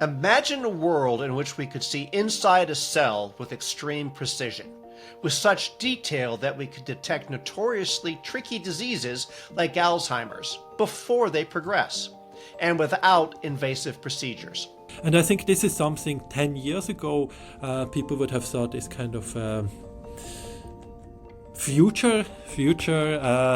Imagine a world in which we could see inside a cell with extreme precision, with such detail that we could detect notoriously tricky diseases like Alzheimer's before they progress, and without invasive procedures. And I think this is something 10 years ago people would have thought is kind of future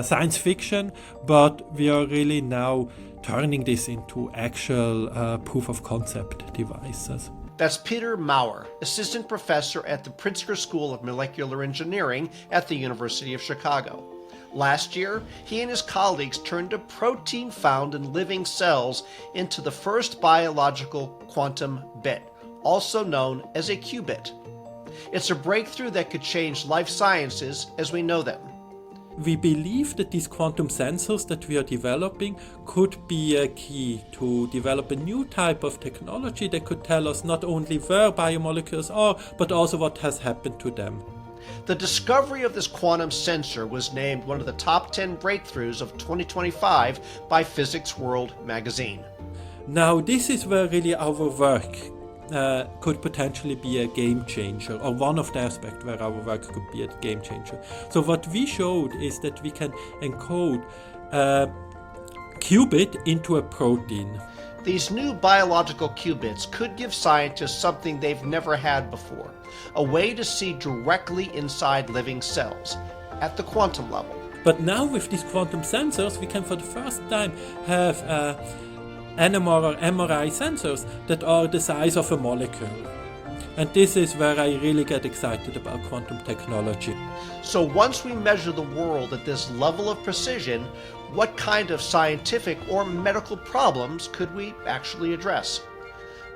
science fiction, but we are really now turning this into actual proof of concept devices. That's Peter Maurer, assistant professor at the Pritzker School of Molecular Engineering at the University of Chicago. Last year, he and his colleagues turned a protein found in living cells into the first biological quantum bit, also known as a qubit. It's a breakthrough that could change life sciences as we know them. We believe that these quantum sensors that we are developing could be a key to develop a new type of technology that could tell us not only where biomolecules are, but also what has happened to them. The discovery of this quantum sensor was named one of the top 10 breakthroughs of 2025 by Physics World magazine. Now, this is where really our work could potentially be a game changer, or one of the aspects where our work could be a game changer. So what we showed is that we can encode a qubit into a protein. These new biological qubits could give scientists something they've never had before, a way to see directly inside living cells, at the quantum level. But now with these quantum sensors, we can for the first time have NMR or MRI sensors that are the size of a molecule. And this is where I really get excited about quantum technology. So once we measure the world at this level of precision, what kind of scientific or medical problems could we actually address?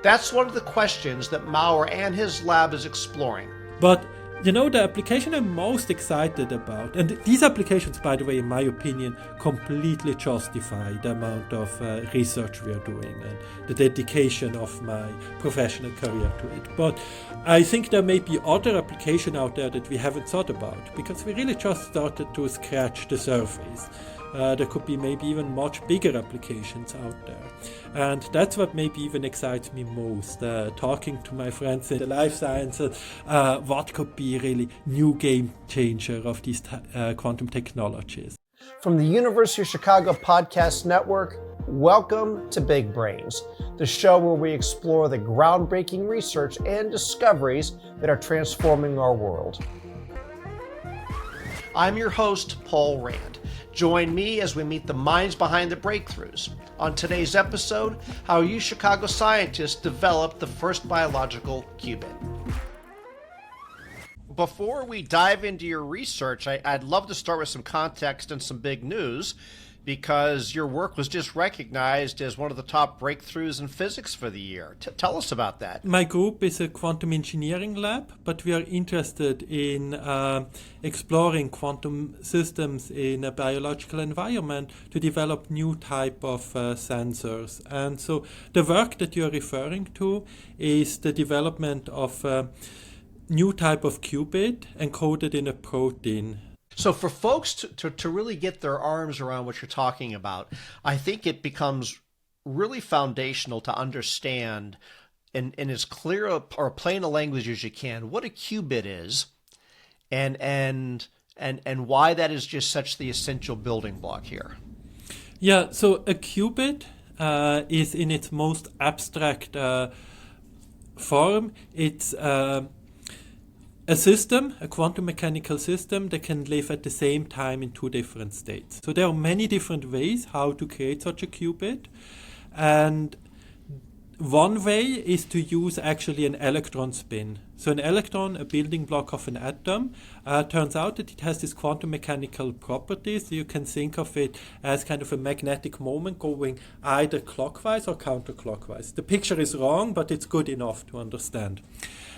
That's one of the questions that Maurer and his lab is exploring. But you know, the application I'm most excited about, and these applications, by the way, in my opinion, completely justify the amount of research we are doing and the dedication of my professional career to it. But I think there may be other applications out there that we haven't thought about, because we really just started to scratch the surface. There could be maybe even much bigger applications out there. And that's what maybe even excites me most, talking to my friends in the life sciences, what could be really new game changer of these quantum technologies. From the University of Chicago Podcast Network, welcome to Big Brains, the show where we explore the groundbreaking research and discoveries that are transforming our world. I'm your host, Paul Rand. Join me as we meet the minds behind the breakthroughs. On today's episode, how UChicago scientists developed the first biological qubit. Before we dive into your research, I'd love to start with some context and some big news, because your work was just recognized as one of the top breakthroughs in physics for the year. Tell us about that. My group is a quantum engineering lab, but we are interested in exploring quantum systems in a biological environment to develop new type of sensors. And so the work that you're referring to is the development of a new type of qubit encoded in a protein. So for folks to really get their arms around what you're talking about, I think it becomes really foundational to understand in as clear or plain a language as you can what a qubit is and why that is just such the essential building block here. Yeah, so a qubit is in its most abstract form. It's a system, a quantum mechanical system that can live at the same time in two different states. So there are many different ways how to create such a qubit. And one way is to use actually an electron spin. So an electron, a building block of an atom, turns out that it has these quantum mechanical properties. So you can think of it as kind of a magnetic moment going either clockwise or counterclockwise. The picture is wrong, but it's good enough to understand.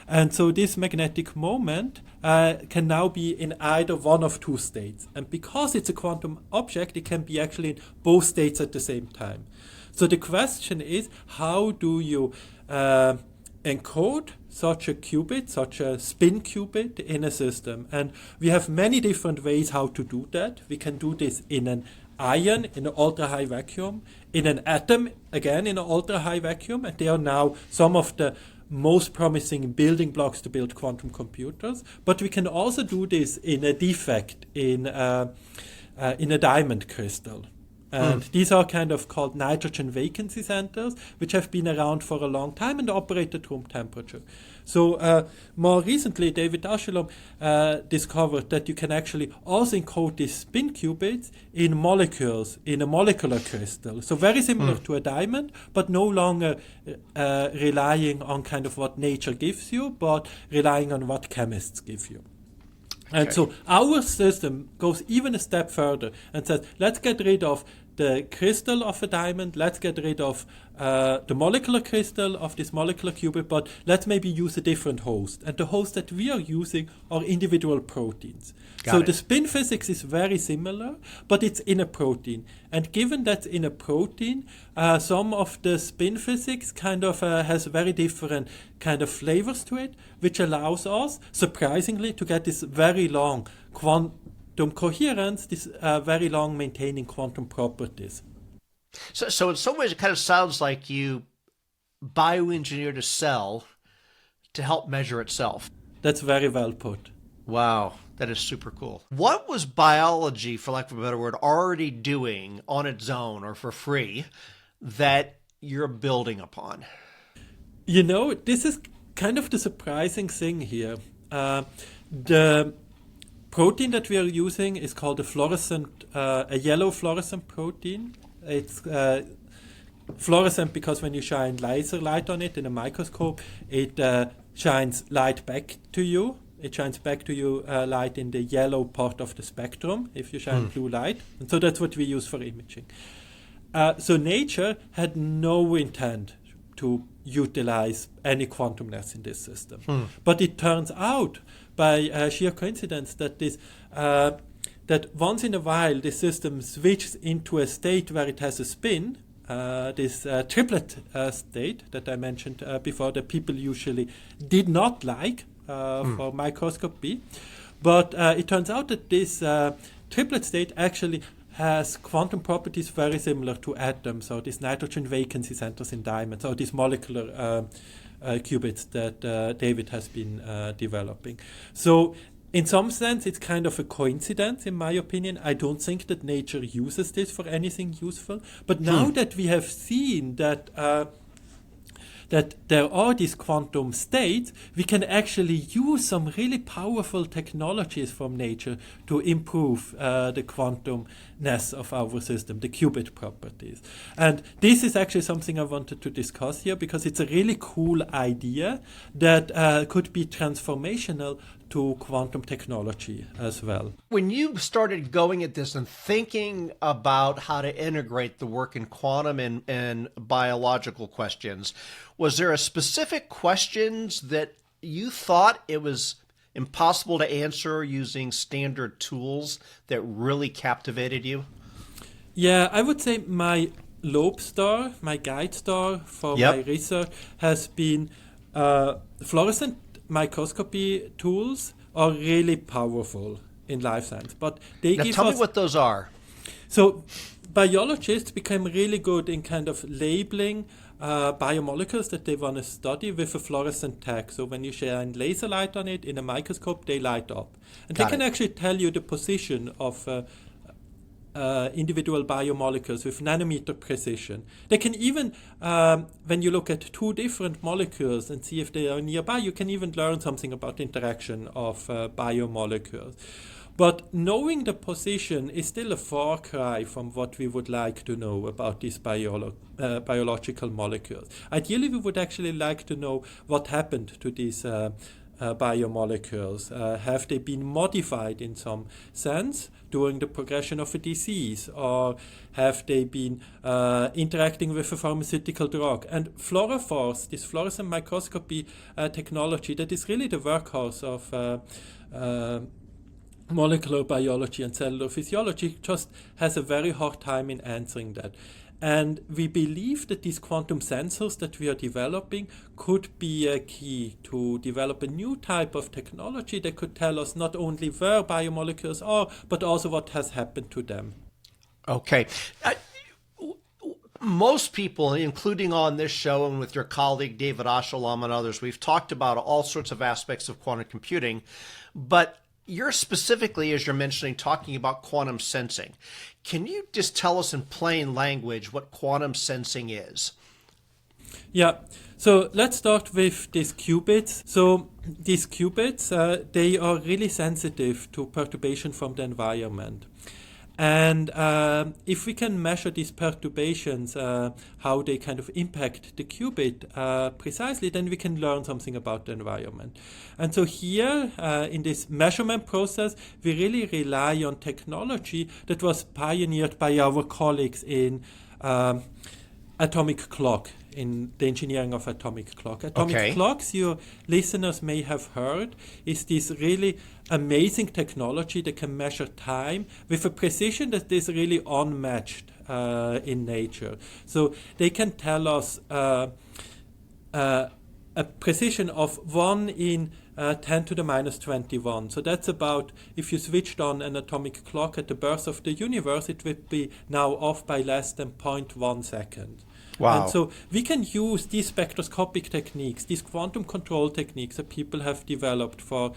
And so this magnetic moment can now be in either one of two states. And because it's a quantum object, it can be actually in both states at the same time. So the question is, how do you encode such a qubit, such a spin qubit in a system? And we have many different ways how to do that. We can do this in an ion in an ultra-high vacuum, in an atom, again in an ultra-high vacuum, and they are now some of the most promising building blocks to build quantum computers. But we can also do this in a defect in a diamond crystal. And these are kind of called nitrogen vacancy centers, which have been around for a long time and operate at room temperature. So more recently, David Ashelom discovered that you can actually also encode these spin qubits in molecules, in a molecular crystal. So very similar to a diamond, but no longer relying on kind of what nature gives you, but relying on what chemists give you. And so our system goes even a step further and says, let's get rid of the crystal of a diamond, let's get rid of the molecular crystal of this molecular qubit, but let's maybe use a different host. And the host that we are using are individual proteins. So the spin physics is very similar, but it's in a protein. And given that's in a protein, some of the spin physics kind of has very different kind of flavors to it, which allows us, surprisingly, to get this very long quantum coherence, this very long maintaining quantum properties. So in some ways, it kind of sounds like you bioengineered a cell to help measure itself. That's very well put. Wow, that is super cool. What was biology, for lack of a better word, already doing on its own or for free that you're building upon? You know, this is kind of the surprising thing here. The protein that we are using is called a yellow fluorescent protein. It's fluorescent because when you shine laser light on it in a microscope, it shines light back to you. It shines back to you light in the yellow part of the spectrum if you shine blue light. And so that's what we use for imaging. So nature had no intent to utilize any quantumness in this system. But it turns out by sheer coincidence that this that once in a while the system switches into a state where it has a spin, this triplet state that I mentioned before that people usually did not like for microscopy. But it turns out that this triplet state actually has quantum properties very similar to atoms, or these nitrogen vacancy centers in diamonds, or these molecular qubits that David has been developing. So in some sense, it's kind of a coincidence, in my opinion. I don't think that nature uses this for anything useful. But now that we have seen that that there are these quantum states, we can actually use some really powerful technologies from nature to improve the quantumness of our system, the qubit properties. And this is actually something I wanted to discuss here because it's a really cool idea that could be transformational to quantum technology as well. When you started going at this and thinking about how to integrate the work in quantum and biological questions, was there a specific questions that you thought it was impossible to answer using standard tools that really captivated you? Yeah, I would say my lodestar, my guide star for my research has been fluorescent microscopy tools are really powerful in life science, but they now give tell us... me what those are. So biologists became really good in kind of labeling biomolecules that they want to study with a fluorescent tag. So when you shine laser light on it in a microscope, they light up. And they can actually tell you the position of individual biomolecules with nanometer precision. They can even, when you look at two different molecules and see if they are nearby, you can even learn something about the interaction of biomolecules. But knowing the position is still a far cry from what we would like to know about these biological molecules. Ideally, we would actually like to know what happened to these biomolecules. Have they been modified in some sense during the progression of a disease, or have they been interacting with a pharmaceutical drug? And fluorophores, this fluorescent microscopy technology, that is really the workhorse of molecular biology and cellular physiology, just has a very hard time in answering that. And we believe that these quantum sensors that we are developing could be a key to develop a new type of technology that could tell us not only where biomolecules are, but also what has happened to them. Okay. Most people, including on this show and with your colleague David Oshalom and others, we've talked about all sorts of aspects of quantum computing, but you're specifically, as you're mentioning, talking about quantum sensing. Can you just tell us in plain language what quantum sensing is? Yeah, so let's start with these qubits. So these qubits, they are really sensitive to perturbation from the environment. And if we can measure these perturbations, how they kind of impact the qubit precisely, then we can learn something about the environment. And so here, in this measurement process, we really rely on technology that was pioneered by our colleagues in atomic clock, in the engineering of atomic clock. Atomic clocks, your listeners may have heard, is this really amazing technology that can measure time with a precision that is really unmatched in nature. So they can tell us a precision of 1 in 10 to the minus 21. So that's about, if you switched on an atomic clock at the birth of the universe, it would be now off by less than 0.1 second. Wow. And so we can use these spectroscopic techniques, these quantum control techniques that people have developed for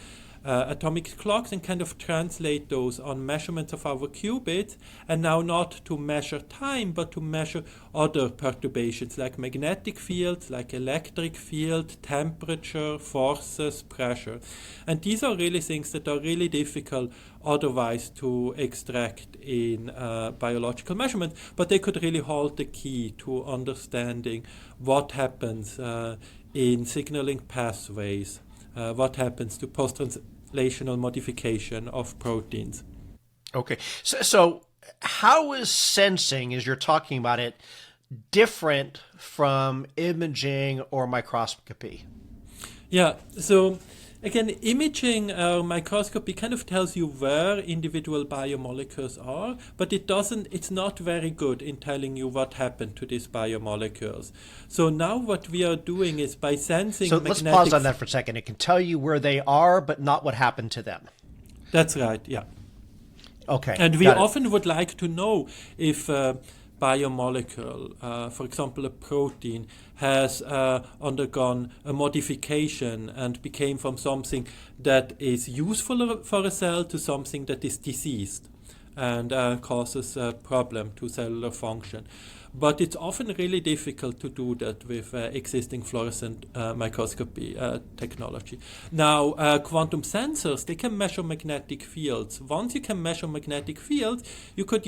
atomic clocks, and kind of translate those on measurements of our qubits, and now not to measure time, but to measure other perturbations like magnetic fields, like electric field, temperature, forces, pressure. And these are really things that are really difficult otherwise to extract in biological measurements, but they could really hold the key to understanding what happens in signaling pathways, what happens to post-translational modification of proteins. Okay. So how is sensing, as you're talking about it, different from imaging or microscopy? Yeah, so again, imaging or microscopy kind of tells you where individual biomolecules are, but it's not very good in telling you what happened to these biomolecules. So now what we are doing is by sensing So let's pause on that for a second. It can tell you where they are, but not what happened to them. That's right, yeah. Okay. And we often would like to know if biomolecule, for example, a protein, has undergone a modification and became from something that is useful for a cell to something that is diseased and causes a problem to cellular function. But it's often really difficult to do that with existing fluorescent microscopy technology. Now, quantum sensors, they can measure magnetic fields. Once you can measure magnetic fields, you could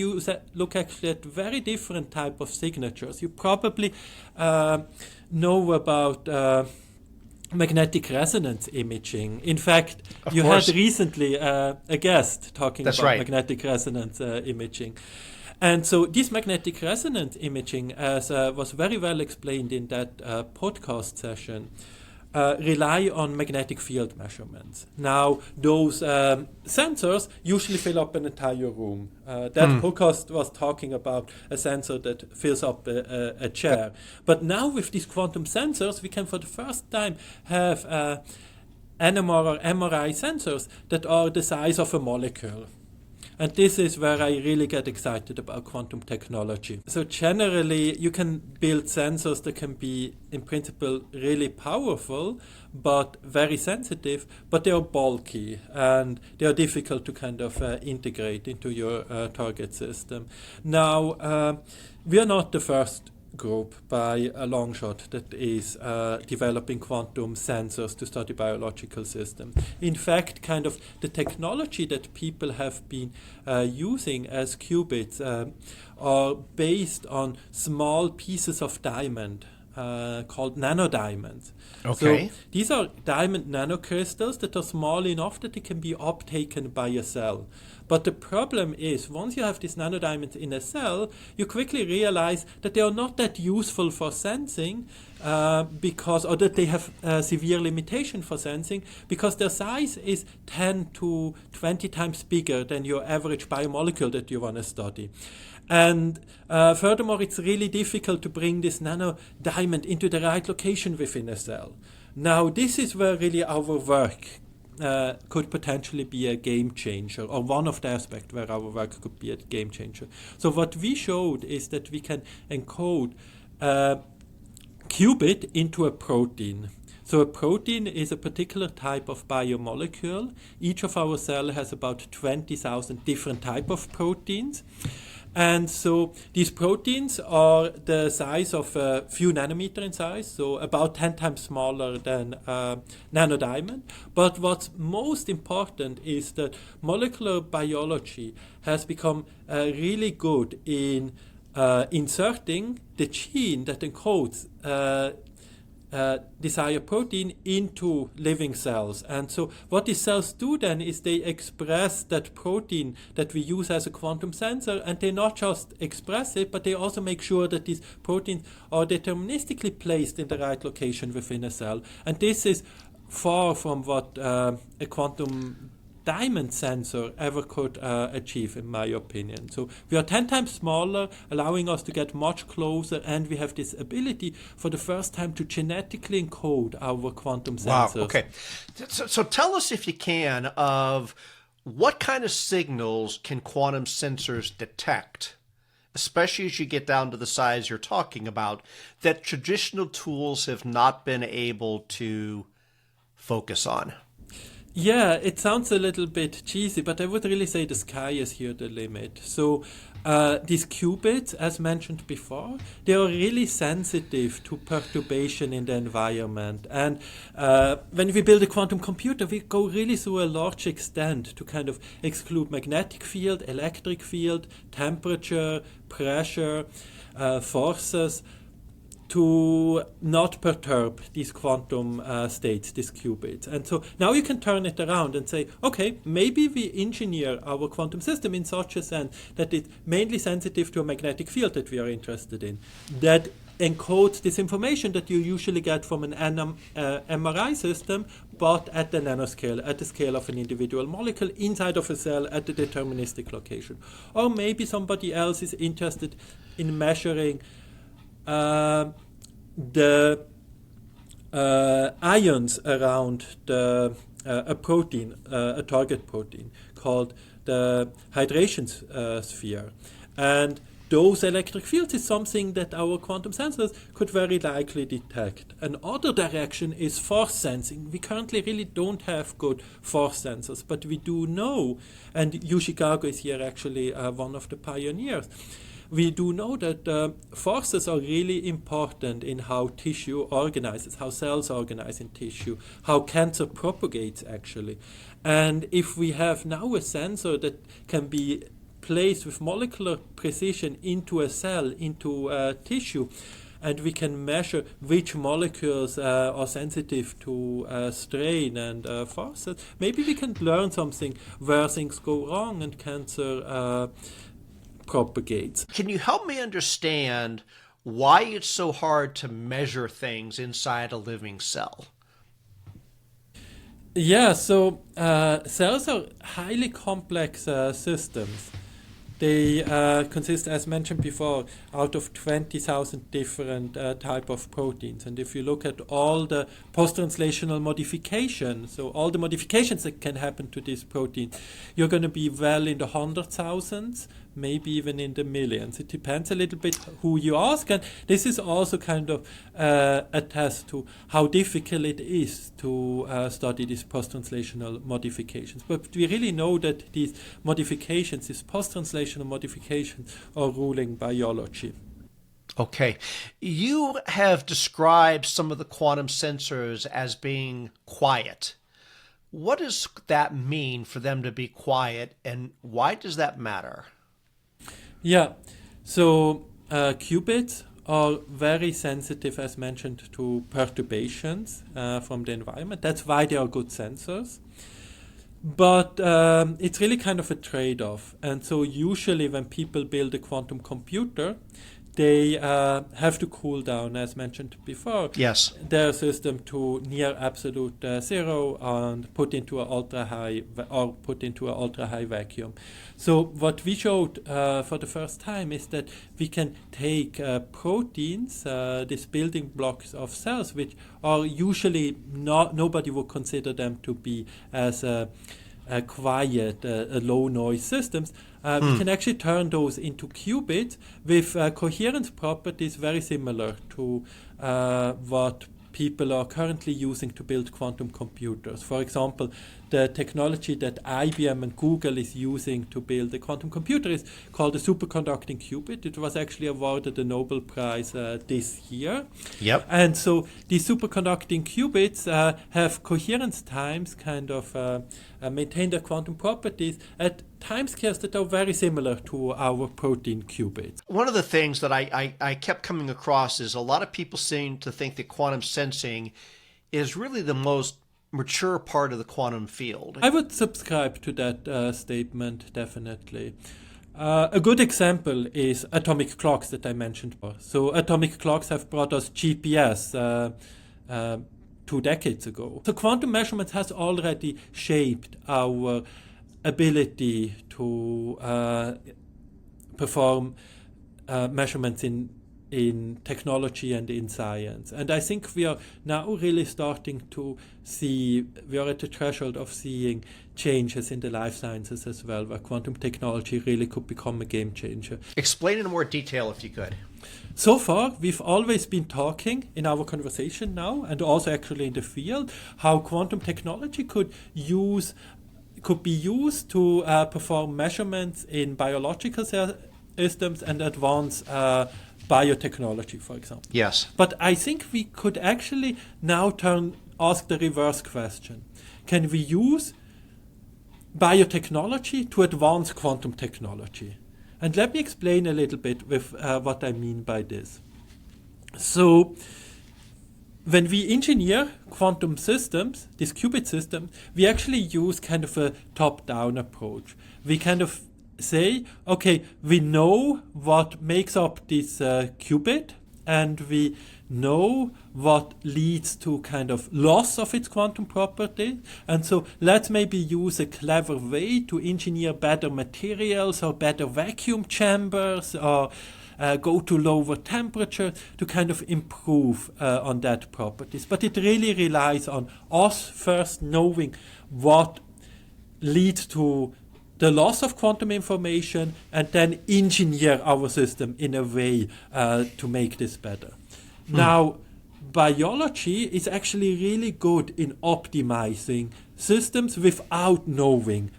look actually at very different type of signatures. You probably know about magnetic resonance imaging. In fact, you had recently a guest talking about magnetic resonance imaging. And so this magnetic resonance imaging, as was very well explained in that podcast session, rely on magnetic field measurements. Now, those sensors usually fill up an entire room. That podcast was talking about a sensor that fills up a chair. But now with these quantum sensors, we can for the first time have NMR or MRI sensors that are the size of a molecule. And this is where I really get excited about quantum technology. So generally, you can build sensors that can be, in principle, really powerful, but very sensitive, but they are bulky and they are difficult to kind of integrate into your target system. Now, we are not the first group by a long shot that is developing quantum sensors to study biological systems. In fact, kind of the technology that people have been using as qubits are based on small pieces of diamond called nanodiamonds. Okay. So these are diamond nanocrystals that are small enough that they can be uptaken by a cell. But the problem is, once you have these nanodiamonds in a cell, you quickly realize that they are not that useful for sensing or that they have severe limitation for sensing, because their size is 10 to 20 times bigger than your average biomolecule that you want to study. And furthermore, it's really difficult to bring this nanodiamond into the right location within a cell. Now, this is where really our work could potentially be a game changer, or one of the aspects where our work could be a game changer. So what we showed is that we can encode qubit into a protein. So a protein is a particular type of biomolecule. Each of our cells has about 20,000 different type of proteins. And so these proteins are the size of a few nanometer in size, so about 10 times smaller than nanodiamond. But what's most important is that molecular biology has become really good in inserting the gene that encodes desired protein into living cells. And so what these cells do then is they express that protein that we use as a quantum sensor, and they not just express it, but they also make sure that these proteins are deterministically placed in the right location within a cell. And this is far from what a quantum diamond sensor ever could achieve, in my opinion. So we are 10 times smaller, allowing us to get much closer, and we have this ability for the first time to genetically encode our quantum sensors. Wow, okay. So tell us, if you can, of what kind of signals can quantum sensors detect, especially as you get down to the size you're talking about, that traditional tools have not been able to focus on? Yeah, it sounds a little bit cheesy, but I would really say the sky is here the limit. So these qubits, as mentioned before, they are really sensitive to perturbation in the environment. And when we build a quantum computer, we go really through a large extent to kind of exclude magnetic field, electric field, temperature, pressure, forces, to not perturb these quantum states, these qubits. And so now you can turn it around and say, okay, maybe we engineer our quantum system in such a sense that it's mainly sensitive to a magnetic field that we are interested in, that encodes this information that you usually get from an MRI system, but at the nanoscale, at the scale of an individual molecule inside of a cell at the deterministic location. Or maybe somebody else is interested in measuring the ions around a protein, a target protein called the hydration sphere. And those electric fields is something that our quantum sensors could very likely detect. Another direction is force sensing. We currently really don't have good force sensors, but we do know, and UChicago is here actually one of the pioneers, we do know that forces are really important in how tissue organizes, how cells organize in tissue, how cancer propagates actually. And if we have now a sensor that can be placed with molecular precision into a cell, into tissue, and we can measure which molecules are sensitive to strain and forces, maybe we can learn something where things go wrong and cancer propagates. Can you help me understand why it's so hard to measure things inside a living cell? Yeah, so cells are highly complex systems. They consist, as mentioned before, out of 20,000 different type of proteins. And if you look at all the post-translational modifications, so all the modifications that can happen to this protein, you're going to be well in the 100,000s, maybe even in the millions. It depends a little bit who you ask, and this is also kind of a test to how difficult it is to study these post-translational modifications. But we really know that these modifications, these post-translational modifications, are ruling biology. Okay. You have described some of the quantum sensors as being quiet. What does that mean for them to be quiet, and why does that matter? Yeah, so qubits are very sensitive, as mentioned, to perturbations from the environment. That's why they are good sensors. But it's really kind of a trade-off. And so usually when people build a quantum computer, they have to cool down, as mentioned before, Yes. their system to near absolute zero and put into an ultra high vacuum. So what we showed for the first time is that we can take proteins, these building blocks of cells, which are usually nobody would consider them to be as quiet, low noise systems. We can actually turn those into qubits with coherence properties very similar to what people are currently using to build quantum computers. For example, the technology that IBM and Google is using to build a quantum computer is called the superconducting qubit. It was actually awarded the Nobel Prize this year. Yep. And so these superconducting qubits have coherence times, kind of maintain their quantum properties at timescales that are very similar to our protein qubits. One of the things that I kept coming across is a lot of people seem to think that quantum sensing is really the most mature part of the quantum field. I would subscribe to that statement, definitely. A good example is atomic clocks that I mentioned. So atomic clocks have brought us GPS 2 decades ago. So quantum measurements has already shaped our ability to perform measurements in technology and in science. And I think we are now really starting to see, we are at the threshold of seeing changes in the life sciences as well, where quantum technology really could become a game changer. Explain in more detail if you could. So far, we've always been talking in our conversation now, and also actually in the field, how quantum technology could be used to perform measurements in biological systems and advance biotechnology, for example. Yes. But I think we could actually now ask the reverse question. Can we use biotechnology to advance quantum technology? And let me explain a little bit with what I mean by this. So when we engineer quantum systems, these qubit systems, we actually use kind of a top-down approach. We kind of say, okay, we know what makes up this qubit, and we know what leads to kind of loss of its quantum property. And so let's maybe use a clever way to engineer better materials or better vacuum chambers or go to lower temperature to kind of improve on that properties. But it really relies on us first knowing what leads to the loss of quantum information and then engineer our system in a way to make this better. Now, biology is actually really good in optimizing systems without knowing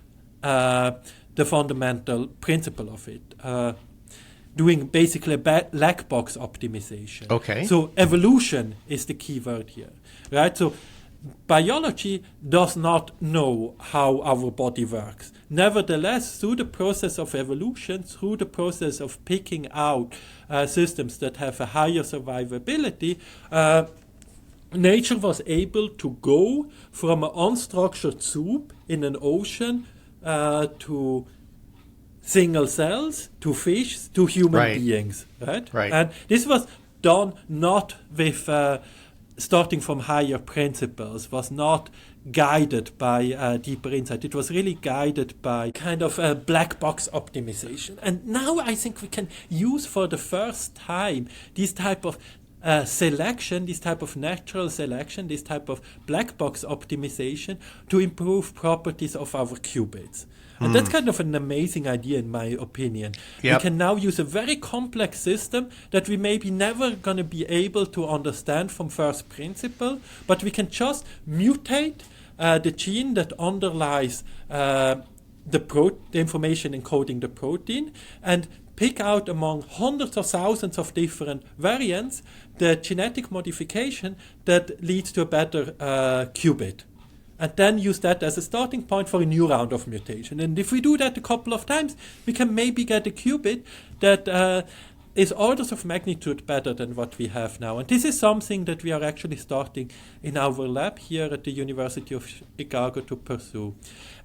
the fundamental principle of it. Doing basically black box optimization. Okay. So evolution is the key word here, right? So biology does not know how our body works. Nevertheless, through the process of evolution, through the process of picking out systems that have a higher survivability, nature was able to go from an unstructured soup in an ocean to single cells, to fish, to human beings, right? Right. And this was done not with starting from higher principles, was not guided by deeper insight. It was really guided by kind of a black box optimization. And now I think we can use for the first time this type of selection, this type of natural selection, this type of black box optimization to improve properties of our qubits. And that's kind of an amazing idea, in my opinion. Yep. We can now use a very complex system that we maybe never going to be able to understand from first principle, but we can just mutate the gene that underlies the information encoding the protein and pick out among hundreds of thousands of different variants the genetic modification that leads to a better qubit. And then use that as a starting point for a new round of mutation. And if we do that a couple of times, we can maybe get a qubit that is orders of magnitude better than what we have now. And this is something that we are actually starting in our lab here at the University of Chicago to pursue.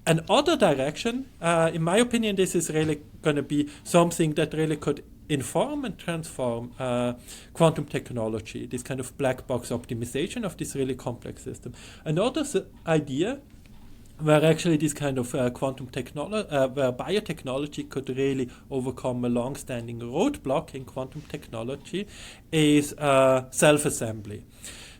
Another direction, in my opinion, this is really going to be something that really could inform and transform quantum technology, this kind of black box optimization of this really complex system. Another idea where actually this kind of quantum technology, where biotechnology could really overcome a long-standing roadblock in quantum technology, is self-assembly.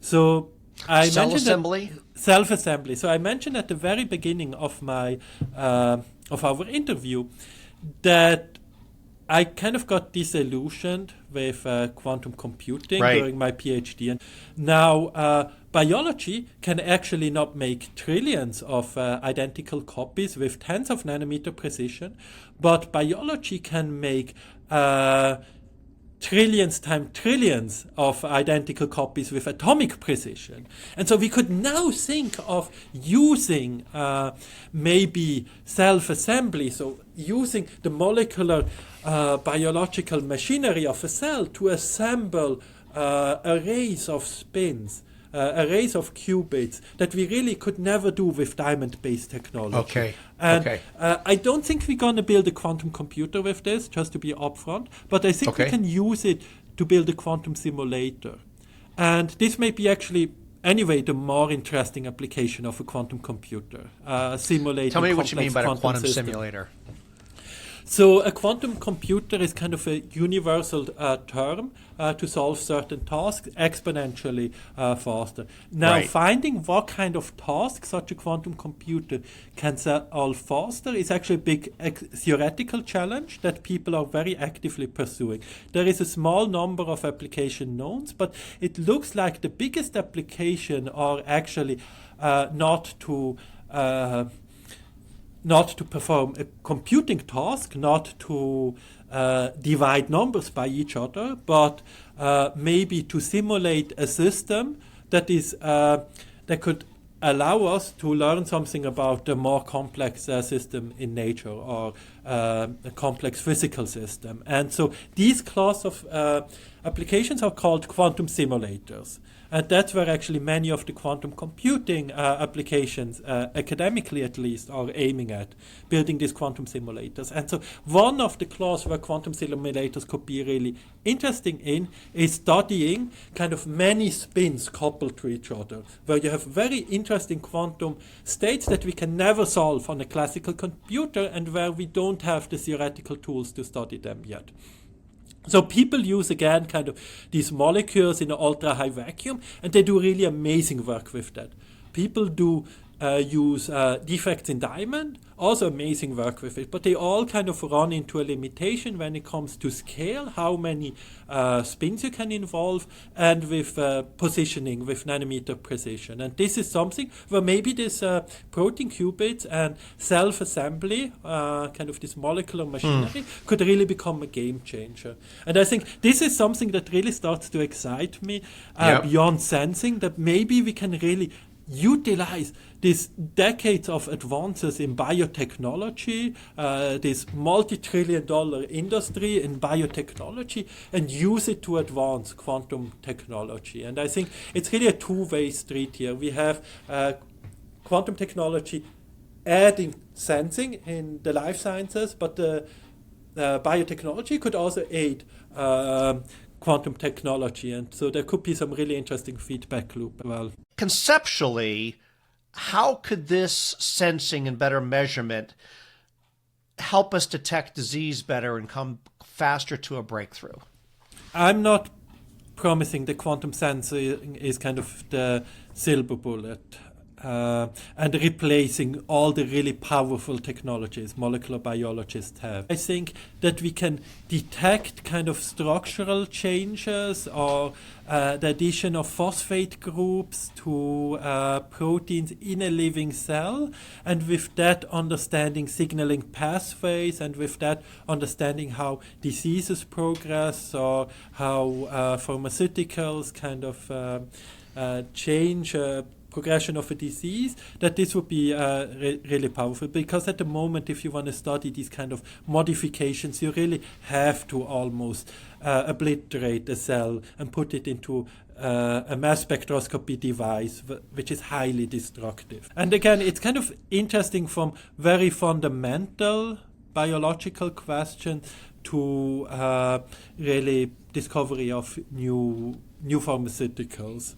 So I Self-assembly? Self-assembly. So I mentioned at the very beginning of my of our interview that I kind of got disillusioned with quantum computing during my PhD. And now biology can actually not make trillions of identical copies with tens of nanometer precision, but biology can make trillions times trillions of identical copies with atomic precision. And so we could now think of using maybe self-assembly, so using the molecular biological machinery of a cell to assemble arrays of spins, arrays of qubits that we really could never do with diamond-based technology. And I don't think we're going to build a quantum computer with this, just to be upfront, but I think we can use it to build a quantum simulator. And this may be actually, anyway, the more interesting application of a quantum computer, simulating. Tell me what you mean by a quantum system. simulator. So a quantum computer is kind of a universal term to solve certain tasks exponentially faster. Now, finding what kind of task such a quantum computer can solve faster is actually a big theoretical challenge that people are very actively pursuing. There is a small number of application knowns, but it looks like the biggest application are actually not to perform a computing task, not to divide numbers by each other, but maybe to simulate a system that is that could allow us to learn something about a more complex system in nature or a complex physical system. And so these class of applications are called quantum simulators. And that's where actually many of the quantum computing applications, academically at least, are aiming at, building these quantum simulators. And so one of the class where quantum simulators could be really interesting in is studying kind of many spins coupled to each other, where you have very interesting quantum states that we can never solve on a classical computer and where we don't have the theoretical tools to study them yet. So people use, again, kind of these molecules in an ultra-high vacuum, and they do really amazing work with that. People do use defects in diamond, also amazing work with it, but they all kind of run into a limitation when it comes to scale, how many spins you can involve, and with positioning, with nanometer precision. And this is something where maybe this protein qubits and self-assembly, kind of this molecular machinery, could really become a game changer. And I think this is something that really starts to excite me beyond sensing, that maybe we can really utilize these decades of advances in biotechnology, this multi-trillion-dollar industry in biotechnology, and use it to advance quantum technology. And I think it's really a two-way street here. We have quantum technology adding sensing in the life sciences, but biotechnology could also aid quantum technology, and so there could be some really interesting feedback loop as well. Conceptually, how could this sensing and better measurement help us detect disease better and come faster to a breakthrough? I'm not promising that quantum sensing is kind of the silver bullet and replacing all the really powerful technologies molecular biologists have. I think that we can detect kind of structural changes or the addition of phosphate groups to proteins in a living cell, and with that understanding signaling pathways, and with that understanding how diseases progress or how pharmaceuticals kind of change progression of a disease, that this would be really powerful. Because at the moment, if you want to study these kind of modifications, you really have to almost obliterate the cell and put it into a mass spectroscopy device, which is highly destructive. And again, it's kind of interesting from very fundamental biological questions to really discovery of new pharmaceuticals.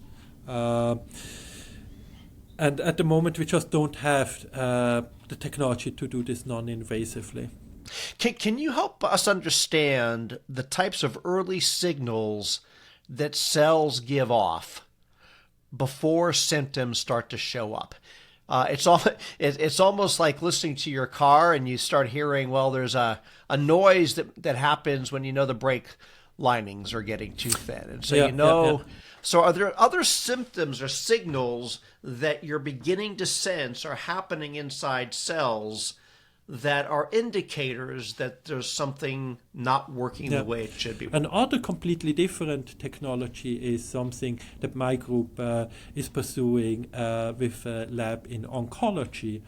And at the moment, we just don't have the technology to do this non-invasively. Can you help us understand the types of early signals that cells give off before symptoms start to show up? It's almost like listening to your car and you start hearing, well, there's a noise that happens when you know the brake linings are getting too thin. And so So are there other symptoms or signals that you're beginning to sense are happening inside cells that are indicators that there's something not working the way it should be? Another completely different technology is something that my group is pursuing with a lab in oncology.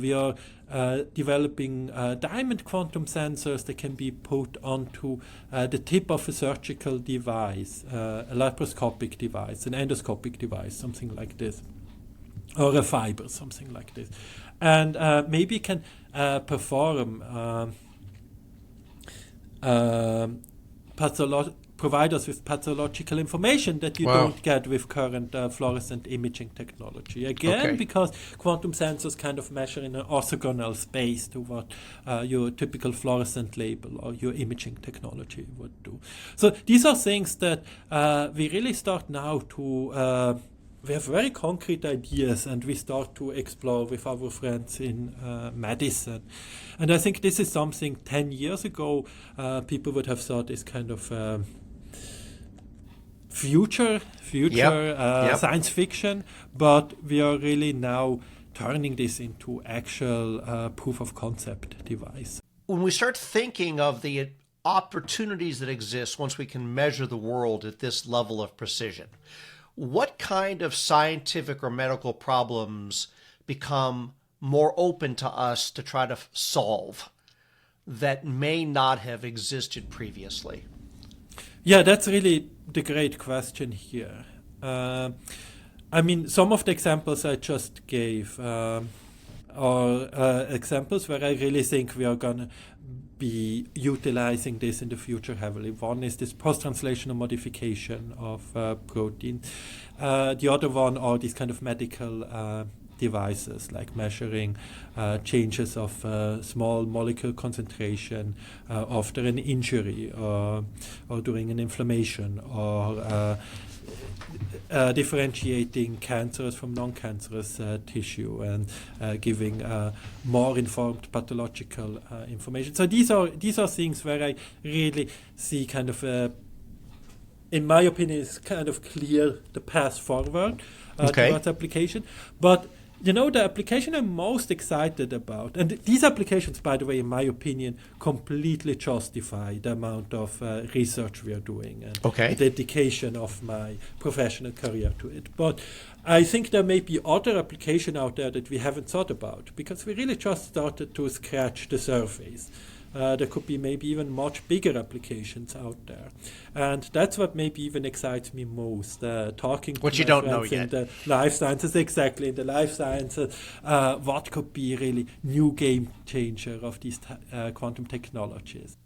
We are developing diamond quantum sensors that can be put onto the tip of a surgical device, a laparoscopic device, an endoscopic device, something like this, or a fiber, something like this. And maybe can perform provide us with pathological information that you don't get with current fluorescent imaging technology. Again, because quantum sensors kind of measure in an orthogonal space to what your typical fluorescent label or your imaging technology would do. So these are things that we really start now to we have very concrete ideas, and we start to explore with our friends in medicine. And I think this is something 10 years ago people would have thought is kind of future science fiction, but we are really now turning this into actual proof of concept device. When we start thinking of the opportunities that exist once we can measure the world at this level of precision, what kind of scientific or medical problems become more open to us to try to solve that may not have existed previously? Yeah, that's really the great question here. I mean, some of the examples I just gave are examples where I really think we are going to be utilizing this in the future heavily. One is this post-translational modification of protein. The other one are these kind of medical devices, like measuring changes of small molecule concentration after an injury or during an inflammation, or differentiating cancerous from non-cancerous tissue and giving more informed pathological information. So these are things where I really see kind of in my opinion, is kind of clear the path forward towards application. But you know, the application I'm most excited about, and these applications, by the way, in my opinion, completely justify the amount of research we are doing and the dedication of my professional career to it. But I think there may be other applications out there that we haven't thought about, because we really just started to scratch the surface. There could be maybe even much bigger applications out there. And that's what maybe even excites me most, talking to what you don't know yet. In the life sciences, exactly, in the life sciences, what could be really new game changer of these quantum technologies.